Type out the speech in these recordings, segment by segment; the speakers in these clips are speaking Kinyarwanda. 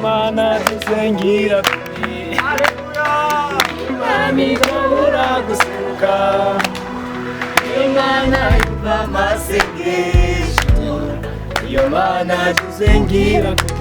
Imana dusengira kuri Imana igabura gusuka Imana yumva amasengesho Iyo Mana dusengira kuri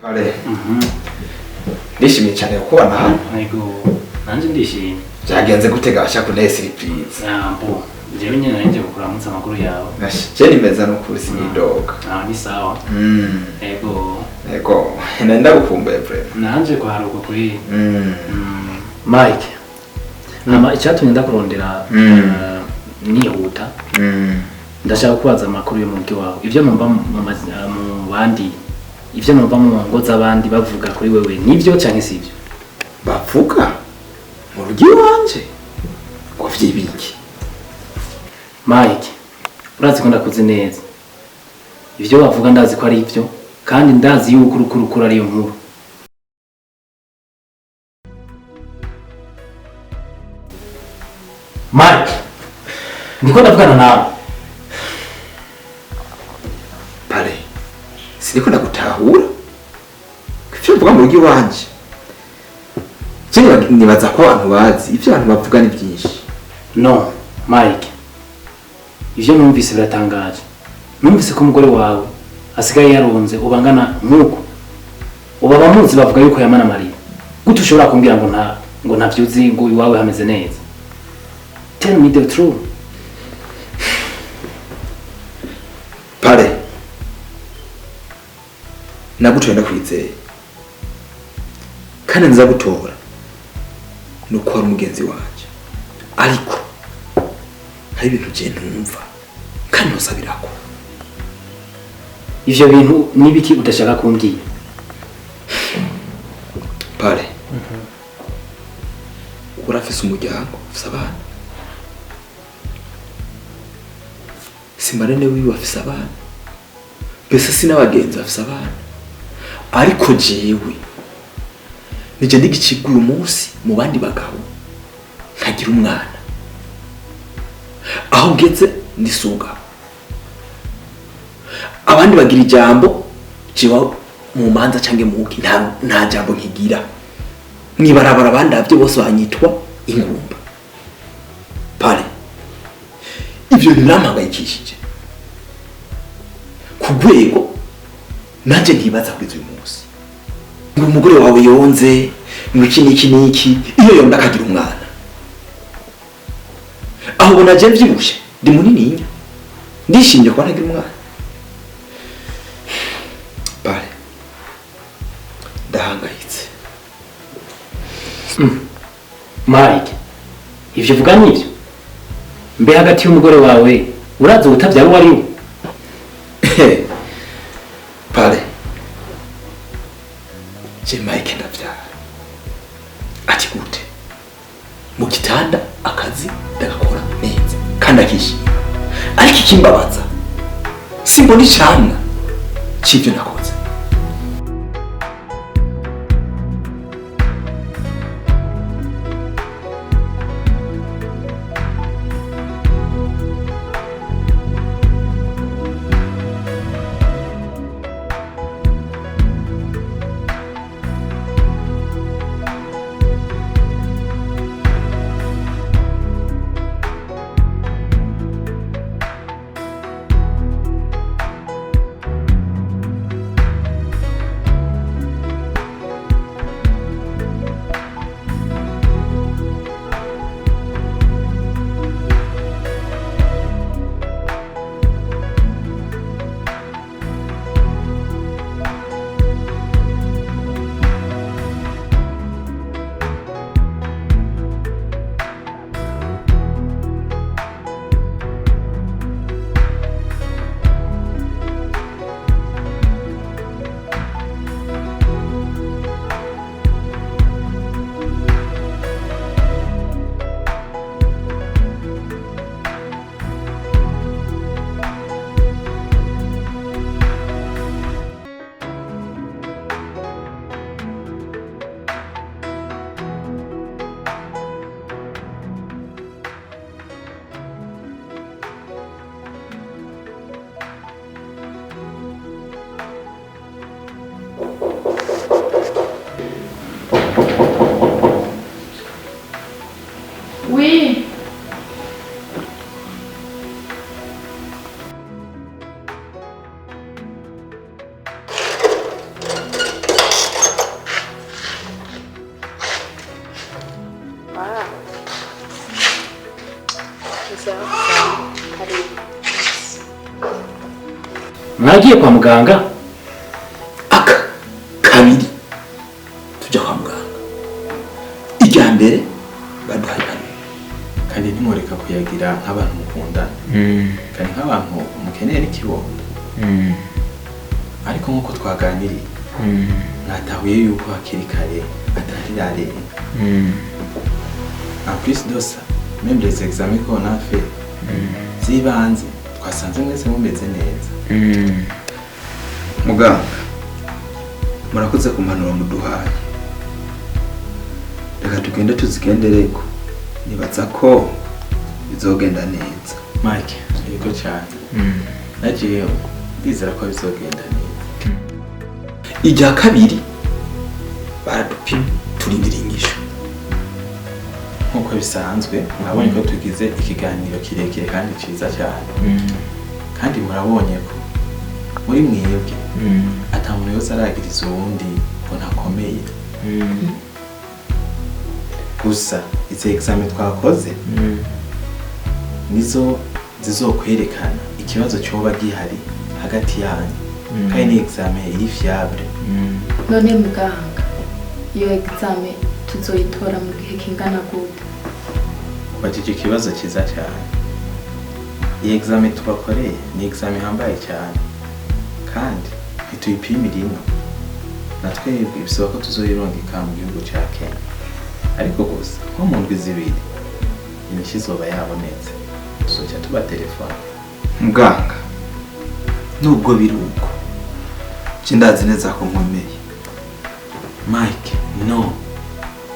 Parain. Ndishimye cyane kubona hano. Yego, nanje ndishimye. Byagenze gutega basha kuneye surprise. Bo, jewe nyene nanje kukuramutsa amakuru yawe. Je nimeza no kuri simidoga. Ni sawa. Yego, nenda gukumbuye Ep4. Nanje kwaruko kuri Mike. Icyatumye ndakurondera nihuta. Ndashaka kubaza amakuru yo mu rugo wawe. Ivyo numva mu bandi ivyo numva mu ngo z'abandi bavuga kuri wewe nivyo canke sivyo? Bavuga mu rugo wanje ngo vyibiki. Mike, urazi ko ndakuzi neza. Ivyo bavuga ndazi ko ari ivyo kandi ndazi yuko urukurukuru ari yo nkuru. Mike, niko ndavugana nawe. Parain, siniko ndagutahura. Ivyo mvuga mu rugo wanje. Nibaza ko abantu bazi ivyo abantu bavuga ni byinshi. No, Mike. Ivyo numvise biratangaje. Numvise ko umugore wawe asigaye yaronze ubangana nkuko. Uba bamuzi bavuga yuko yamana amarir. Gute ushobora kumbwira ngo ntavyuzi ngo iwawe hameze neza? Tell me the truth. Parain, nagutwenda kwizeye. Kandi nza gutora nuko ari umugenzi wanje. Ariko hari ibintu je ntumva kandi nosabirako. Ivyo bintu nibiki udashaka kumbwira? Parain, urafise umuryango, ufise abana. Simarene wiwe afise abana. Mbese sinabagenzi afise abana. Ariko jewe nije ndigicibwa uyu munsi mu bandi bagabo nkagira umwana. Aho ngeze ndisunga. Abandi bagira ijambo jewe mu manza cange muki nta jambo nkigira. Mwibarabara bandavye bose banyitwa ingumba. Parain, ivyo birampangayikishije. Kugwego nanje ntibaza kuri uyu munsi. Ngo umugore wawe yonze, ngo iki niki iyo yonda akagira umwana. Aho ubona je vyibushe, ndi munininya. Ndishimye ko ntagira umwana. Parain, ndahangayitse. Mike, ivyo vuga nivyo? Mbe hagati y'umugore wawe urazi ubutavyara uwo ari we? Parain, je Mike ndavyara. Ati gute? Mu gitanda akazi ndagakora neza kandi akishima. Ariko ikimbabaza simbona icamwa c'ivyo nakoze. mwagiye kwa muganga aka kabiri tujya kwa muganga ijya mbere baduhaye kandi ntimureka kuyagira nk'abantu mukundana kandi nk'abantu mukeneye n'ikibondo ariko nk'uko twaganiriye mwatahuye yuko hakiri kare atarirarenga en plus de ça même les examens qu'on a fait z'ibanze twasanze mwese mumeze neza muganga murakoze kumpanura muduhaye reka tugende tuzigendereko nibaza ko bizogenda neza Mike yego cyane nagiye ndizera ko bizogenda neza ijya kabiri baradupima turindira inyishu nk'uko bisanzwe mwabonye ko tugize ikiganiro kirekire kandi cyiza cyane kandi murabonye ko muri mwebwe atamuntu yose aragiriza uwundi ngo ntakomeye gusa izi examen twakoze nizo zizokwerekana ikibazo cyoba gihari hagati yanyu kandi ni examen iri fiable none muganga iyo examen tuzoyitora mu gihe kingana gute ubajije ikibazo cyiza cyane iyi examen twakoreye ni examen ihambaye cyane kandi ntituyipimira ino na twebwe bisaba ko tuzoyirungika mu gihugu cya Kenya ariko gusa nko mu ndwi zibiri inyishyu izoba yabonetse tuzoca tuba telefone muganga nubwo biruko ndazi neza ko nkomeye Mike no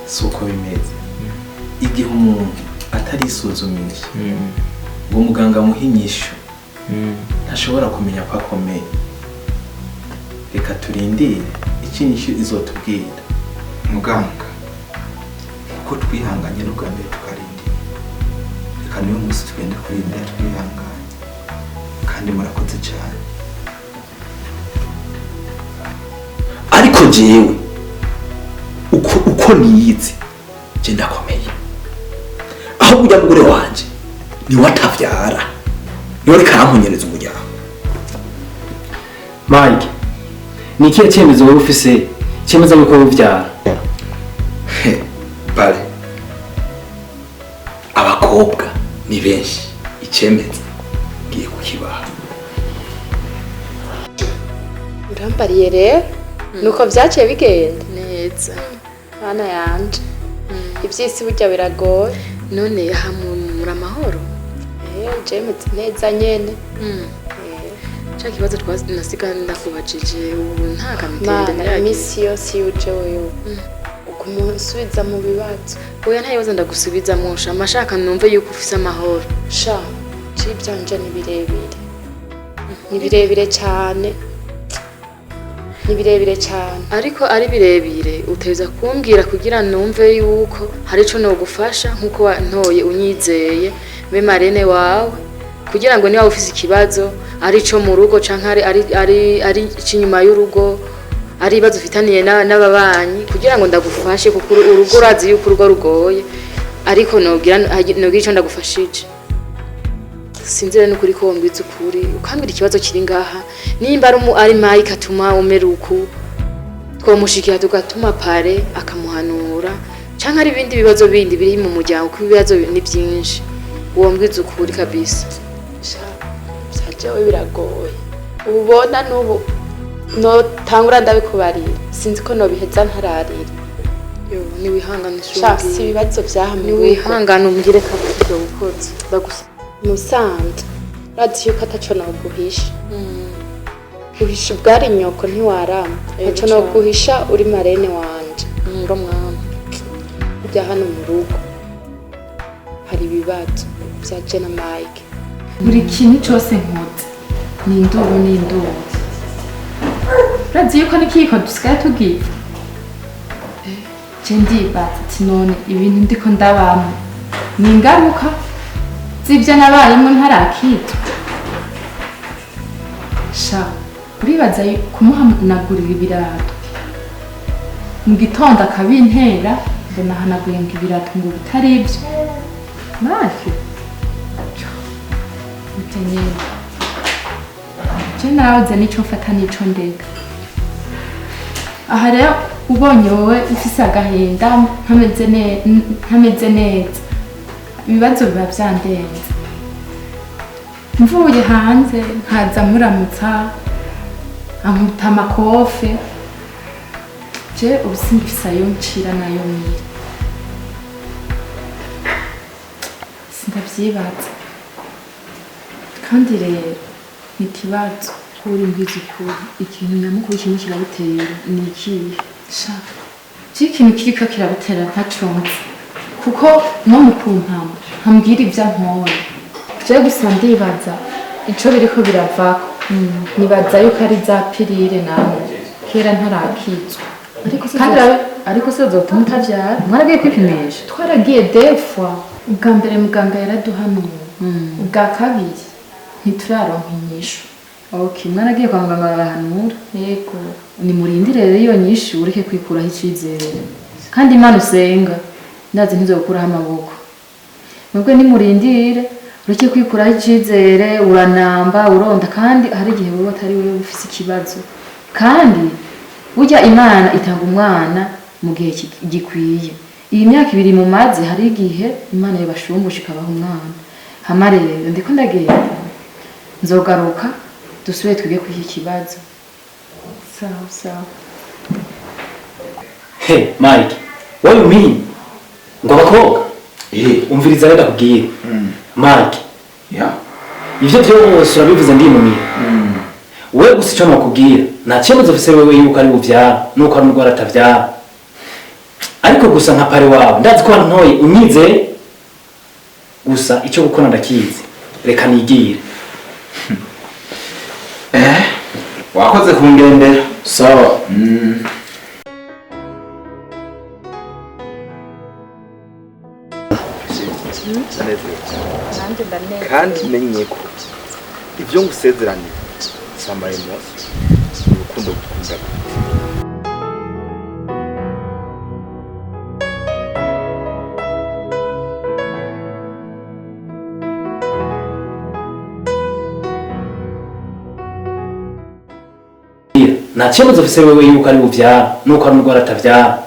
si uko bimeze igihe umuntu atarisuzumisha ngo muganga amuhe inyishu ntashobora kumenya ko akomeye reka turindire icyo inyishu izotubwira muganga ko twihanganye n'ubwa mbere tukarindira reka niyo munsi tugenda kurindira twihanganye kandi murakoze cyane ariko jewe uko niyizi je ndakomeye aho kujya mugore wanje ni watavyara ni wari karampunyereza umuryango Mike ni ikihe cyemezo wowe ufise cyemeza ko uvyara bale abakobwa ni benshi icemeza giye kukibaha urambariye rero nuko vyaciye bigenda neza bana yanje ivyisi burya biragoye none hamura amahoro jemetse neza nyene cha kibazo twasiga ndakubajije ubu nta kamitende na misi yose yuje wewe ukumusubiza mu bibazo oya nta kibazo ndagusubiza musha amashaka numve yuko ufise amahoro sha cibyanje ni birebire ni birebire cyane ni birebire cyane ariko ari birebire uteza kumbwira kugira numve yuko hari ico no gufasha nkuko wantoye unyizeye be marene wawe kugira ngo niba ufise ikibazo ari cyo mu rugo canke ari inyuma y'urugo ari ibibazo ufitaniye n'ababanyi kugira ngo ndagufashe kuko urugo urazi yuko urugo rugoye ariko nogira ico ndagufashije sinzire n'ukuri ko wombwiza ukuri ukambira ikibazo kiri ngaha nimba ari Mike atuma umeruku twomushikira tugatuma pare akamuhanura canke ari ibindi bibazo bindi biri mu muryango kuko ibibazo ni byinshi wombwiza ukuri kabisa jewe biragoye ubona n'ubu no tangura ndabikubarira sinzi ko no biheza ntararira yo ni wihangana shasi ibibazo byahamwe ni wihangana umugire kabisa ukoze ndagusa musanze radio katacho no guhisha guhisha bwari nyoko ntiwarama aco no guhisha uri marene wanje ngo mwama ujya hano mu rugo hari ibibazo bya Jena Mike buri kintu cyose nkoze ni induru urazi yuko n'ikiko dusigaye tugiye je ndibaza ati none ibintu ndiko ndabamo ni ingaruka z'ibyo nabayemo ntarakitwa sha uribaza kumuhanagurira ibirato mu gitondo akabintera ngo nahanaguye ngo ibirato ngo bitari ibyo mafi utenyera je nabuze nico mfata nico ndeka. Aha rero ubonye wowe ufise agahinda ntameze neza, ibibazo biba vyandenze. Mvuye hanze nkaza muramutsa amuta amakofe, je ubu singifise ayo ncira nayo mira. Sindavyibaza kandi rero ni ikibazo kuri mbizi kuri ikintu nyamukuru kimwe kirabitera ni ikihe sha ikintu kiriko kirabitera ntacunze kuko no mu kumpama hambwira ivyo nkora je gusa ndibaza ico biriko biravako nibaza yuko ari za pirire nawe kera ntarakizwa ariko se zotuma utavyara mwaragiye kwipimisha twaragiye defwa ubwa mbere muganga yaraduhanuye ubwa kabiri ntituraronka inyishu. Okay, mwaragiye kwa muganga barahanura. Yego. Ni murindire rero iyo nyishu ureke kwikuraho icizere. Kandi Imana usenga ndazi ntizokuraho amaboko. Mwebwe ni murindire ureke kwikuraho icizere uranamba uronda kandi hari igihe wowe atari wewe ufise ikibazo. Kandi burya Imana itanga umwana mu gihe gikwiye. Iyi myaka 2 mu mazi hari igihe Imana yabashumbusha ikabaha umwana. Hama rero ndiko ndagenda nzogaruka dusubire twige ku iki kibazo. Sawa. Hey Mike, what do you mean? Ngo abakobwa? Umviriza rero ndakubwira. Mike. Yeah. Ivyo byose urabivuze ndi mu mira. Wewe gusa icyo nakubwira, nta cyemezo ufise wewe yuko ari uvyara, nuko ari umugore atavyara. Ariko gusa nka pare wawe, ndazi ko ntoye unyize gusa icyo gukora ndakizi. Reka nigire. Wakoze kungendera. Sawa. Kandi menye ko ibyo ngusezeranye sambaye mose urukundo gukunda. Nta cyemezo ufise wewe yuko ari uvyara, nuko ari umugore atavyara.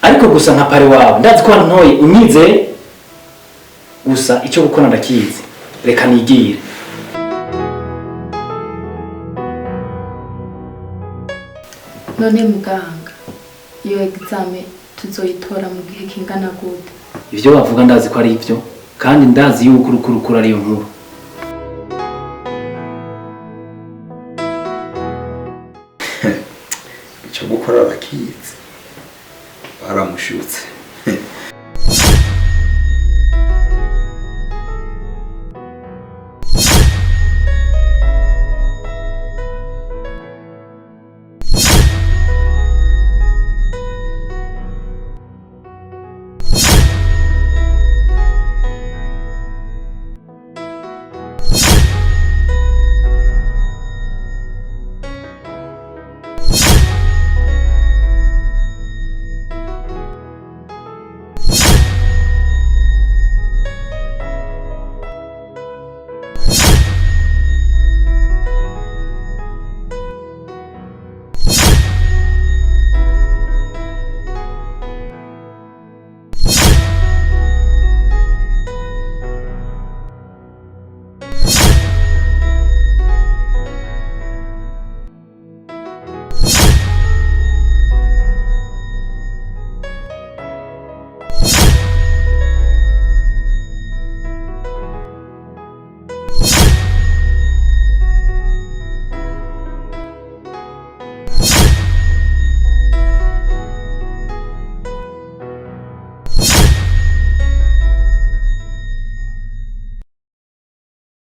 Ariko gusa nka pare wawe, ndazi ko ntoye unyize gusa icyo gukora ndakizi. Reka nigire. None muganga, iyo examen tuzoyitora mu gihe kingana gute? Ivyo bavuga ndazi ko ari ivyo, kandi ndazi yuko urukurukura ari yo nkuru. Icyo gukora bakizi baramushutse.